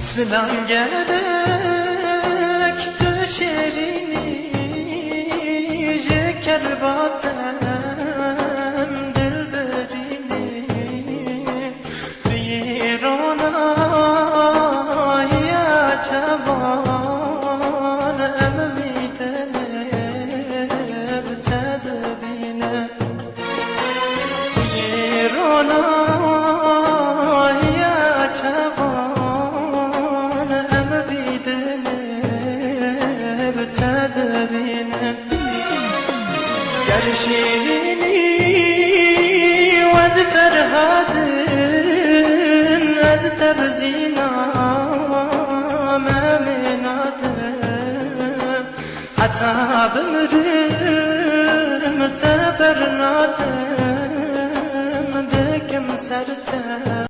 Sılam gerek düşerini Jeker batem dilberini Bir ona ya çaban Emvidene btedbine Bir ona ya çaban تدبينه يرشيني وزفر هادن أزتر زينا ما منادم حتى بمرم تبرناتم دكم سرتم